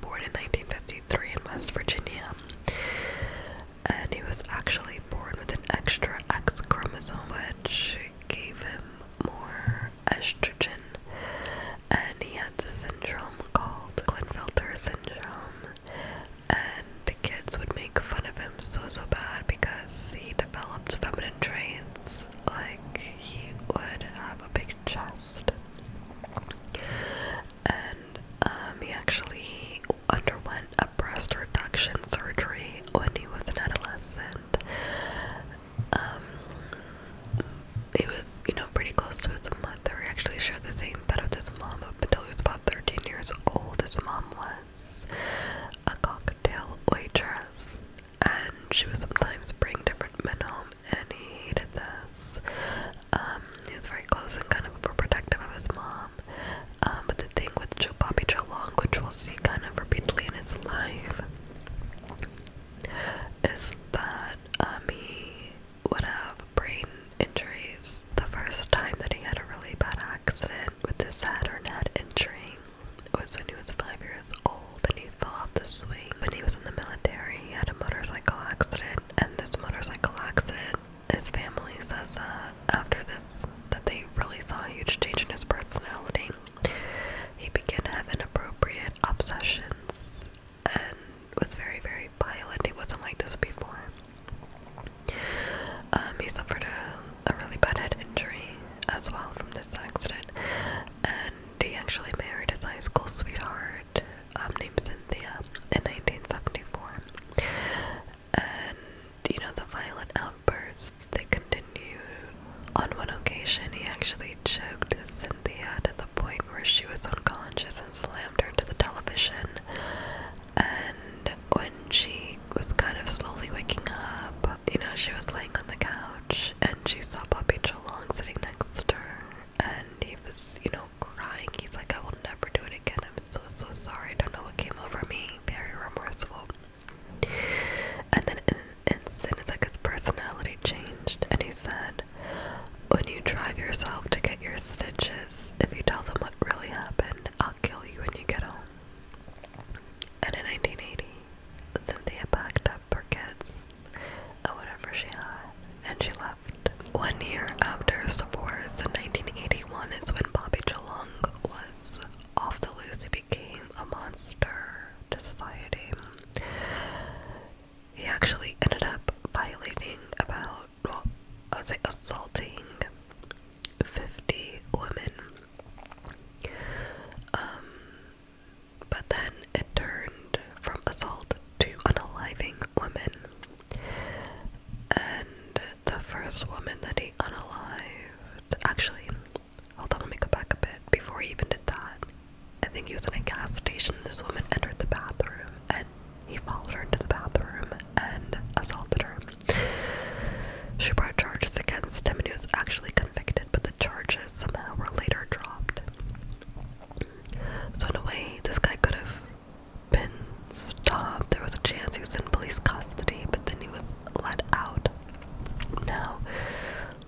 born in 1953 in West Virginia, and he was actually born with an extra X chromosome, which gave him more estrogen, and he had this syndrome called Klinefelter syndrome, and the kids would make fun of him so bad because he developed feminine traits, like he would have a big chest, and he actually underwent a breast reduction surgery when he was an adolescent. He was, pretty close to his mother. He actually shared the same bed with his mom up until he was about 13 years old. His mom was a cocktail waitress, and she would sometimes bring different men home, and he hated this. He was very close and kind of overprotective of his mom. But the thing with Bobby Joe Long, which we'll see kind of repeatedly in his life, is that he would have brain injuries. The first time that he had a really bad accident with his head or head injury was when he was 5 years old, and he fell off the swing. When he was in the military, he had a motorcycle accident, and this motorcycle accident, his family says after this that they really saw a huge change in his personality. He began to have inappropriate obsessions and was very, very violent. He wasn't like this before. He suffered a really bad head injury as well from this accident, and he actually married his high school sweetheart named Cynthia in 1974. And the violent outbursts, they continued. On one occasion, he actually choked Cynthia to the point where she was unconscious and slammed her into the television. And when she was kind of slowly waking up, she was laying on the couch, and she saw Bobby Joe Long sitting next to her, and he was, crying. He's like, "I will never do it again. I'm so sorry. I don't know what came over me." Very remorseful. And then in an instant, it's like his personality changed, and he said, "When you drive yourself to get your stitches, if you tell them what really happened, I'll kill you when you get home." And in 1980, Cynthia packed up her kids and whatever she had, and she left. 1 year after his divorce, in 1981, is when Bobby Joe Long was off the loose. He became a monster to society. He actually ended up violating assaulting 50 women. But then it turned from assault to unaliving women. And the first woman that he unalived, actually, hold on, let me go back a bit. Before he even did that, I think he was in a gas station. This woman entered the bathroom, and he followed her into the bathroom and assaulted her. She brought charges against him, and he was actually convicted, but the charges somehow were later dropped. So in a way, this guy could have been stopped. There was a chance he was in police custody, but then he was let out. Now,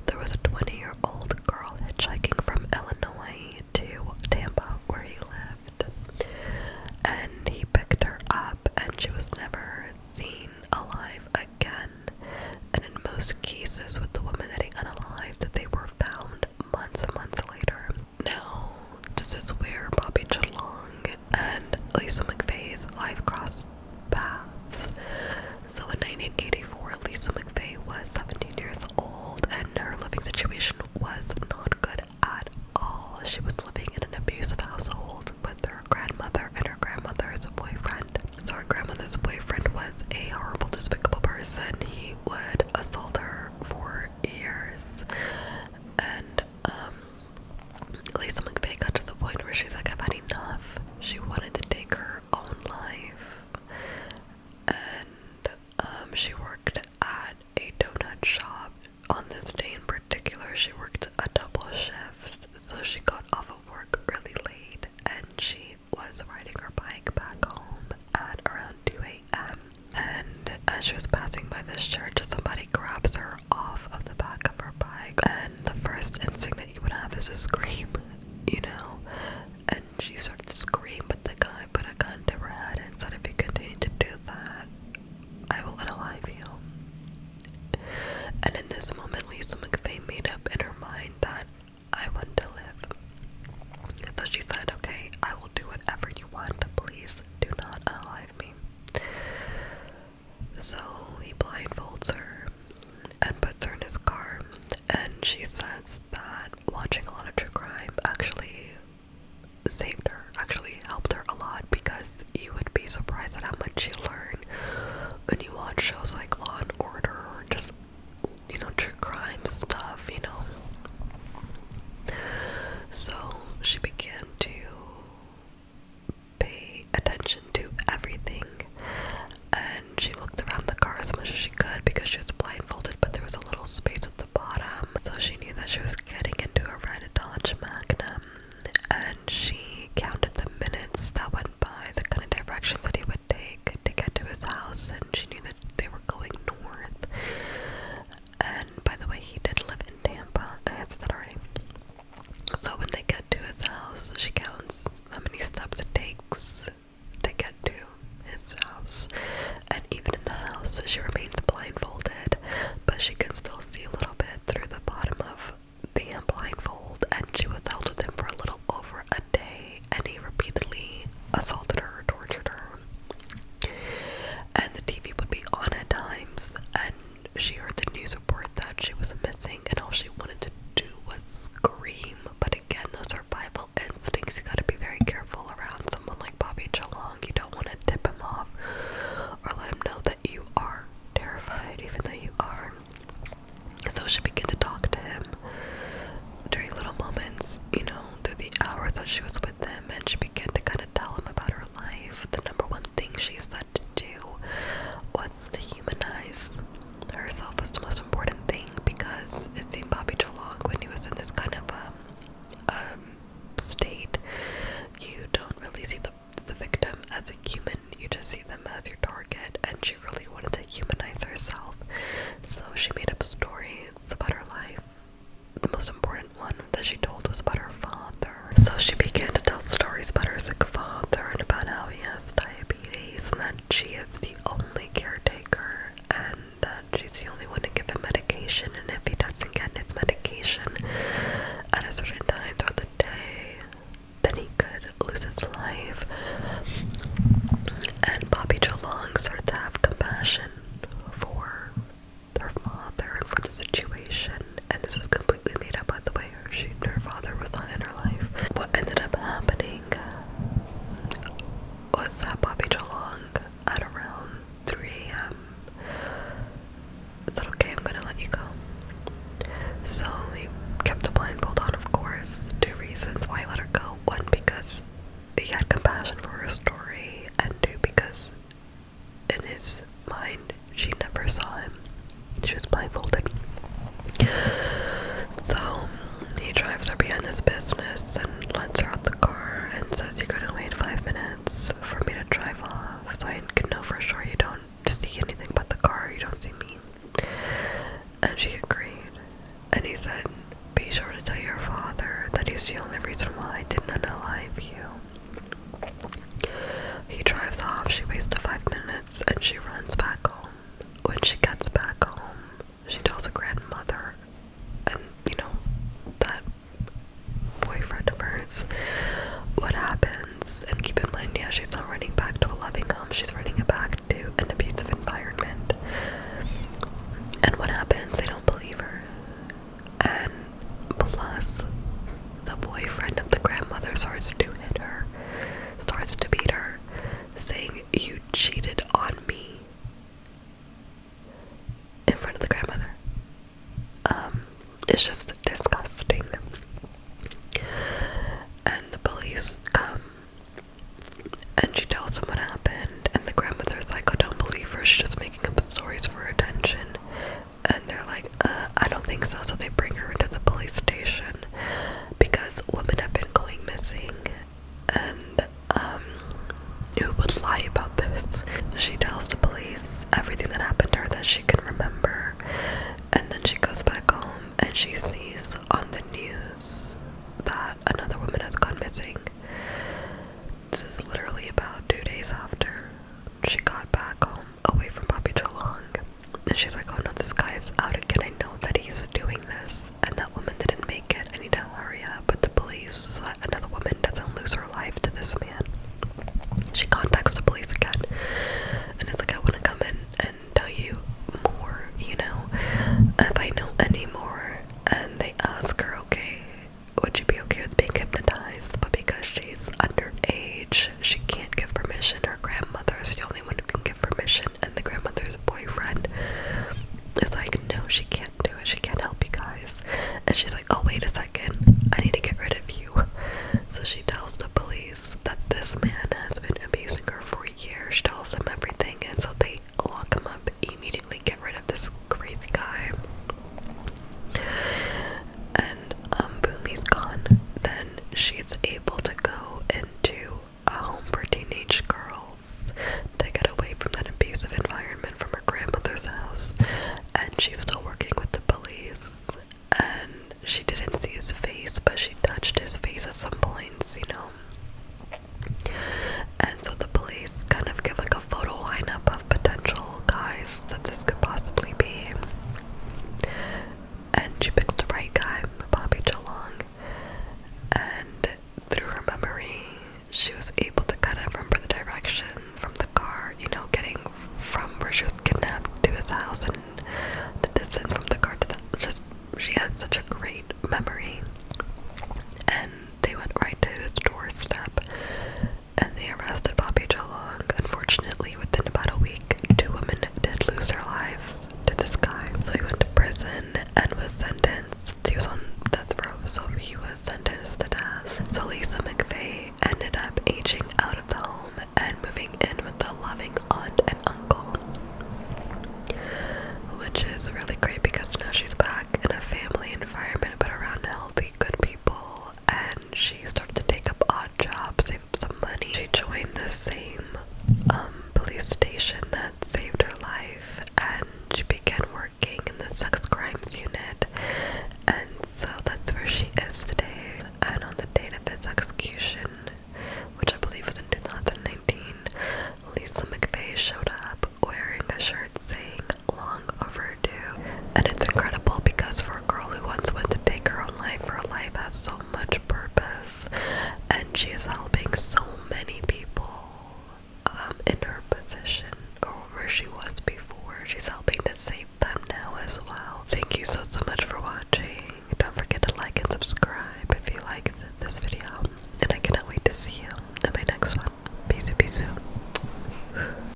there was a 20-year-old girl hitchhiking from Illinois to Tampa, where he lived, and he picked her up, and she was never seen alive again. And in most cases with the women that he unalived, that they were found months and months later. Now, this is where Bobby Joe Long and Lisa McVey's life crossed paths. So in 1984, Lisa McVey was 17 years old, and her living situation was not good at all. She was living in an abusive household with her grandmother and her grandmother's boyfriend. So her grandmother's boyfriend was a horrible, despicable person. He would assault her for years. And Lisa McVey got to the point where she's like, "I've had enough." She wanted to take her own life. And she worked at a donut shop. On this day in particular, she worked a double shift, so she got off of work really late, and she was riding her bike back home at around 2 a.m. And as she was passing by this church, somebody grabs her off of the back of her bike, and the first instinct that you would have is to scream, and she started to scream, but the guy put a gun to her head So he blindfolds her and puts her in his car, and she says that watching a lot of true crime actually saved her, actually helped her a lot, because you would be surprised at how much you learn when you watch shows like Law and Order or just, you know, true crime stuff, you know. So she began to pay attention to everything, and she looked around the car as much as she could because she was blindfolded, but there was a little space at the bottom, so she knew that she was getting into a red Dodge Magnum, and she counted the minutes that went by, the kind of directions that he would take to get to his house, and she knew that they were going north. And by the way, he did live in Tampa, I said that already. So when they get to his house, she counts how many steps it takes to get to his house, and even in the house she remains blindfolded, but she can still see a little bit through the bottom of the blindfold, and she was held with him for a little over a day, and he repeatedly assaulted her, tortured her, and the TV would be on at times, and she heard the news report that she was missing, and all she wanted to do was scream. But again, those survival instincts, you gotta be very careful around someone like Bobby Chalong. You don't want to tip him off or let him know that you are terrified, even though you are. So she began to talk to him during little moments, you know, through the hours that she was with him, and she began to kind of tell him about her life. The number one thing she said to do was to humanize herself was the most important thing, because it seemed Bobby Chalong, when he was in this kind of state, you don't really see the victim as a human, you just see them as your target, and she really wanted to humanize herself. So she made up stories about her life. The most important one that she told was about her father. So she began to tell stories about her sick father and about how he has diabetes, and that she is the only caretaker, and that she's the only one to give him medication, and if he doesn't get his medication at a certain time throughout the day, then he could lose his life. And Bobby Chalong started to have compassion for her father and for the situation, and this was completely made up, by the way. Her father was not in her life. What ended up happening was that Bobby Chalong, at around 3 a.m., said, okay, I'm gonna let you go. So he kept the blindfold on, of course. 2 reasons why he let her go. 1, because he had compassion for her story, and 2, because in his mind, she never saw him. She was blindfolded. So he drives her behind his business and lets her out the car and says, you're gonna wait 5 minutes for me to drive off so I can know for sure you don't see anything but the car, you don't see me. And she agreed. And he said, be sure to tell your father that he's the only reason why I didn't unalive you. He drives off, she waits 5 minutes, and she runs back home. When she gets back home, she tells her grandmother and, you know, that boyfriend of hers what happens. And keep in mind, yeah, she's not running back to a loving home, she's running back to an abusive environment. And what happens? They don't believe her. And plus, the boyfriend of the grandmother starts to hit her, starts to beat her, saying, you cheated on me, in front of the grandmother. It's just disgusting. And the police come, and she tells them what happened, and the grandmother's like, oh, don't believe her, she's just making up stories for attention. And they're like, I don't think so. So they bring her into the police station, because women have been going missing, and who would lie about this? She tells the police everything that happened to her that she can remember, and then she goes back home and she sees on the news that another woman has gone missing. This is literally about 2 days after she got back home away from Bobby Chalong, and she's like, oh no, this guy is out again, I know that he's doing this.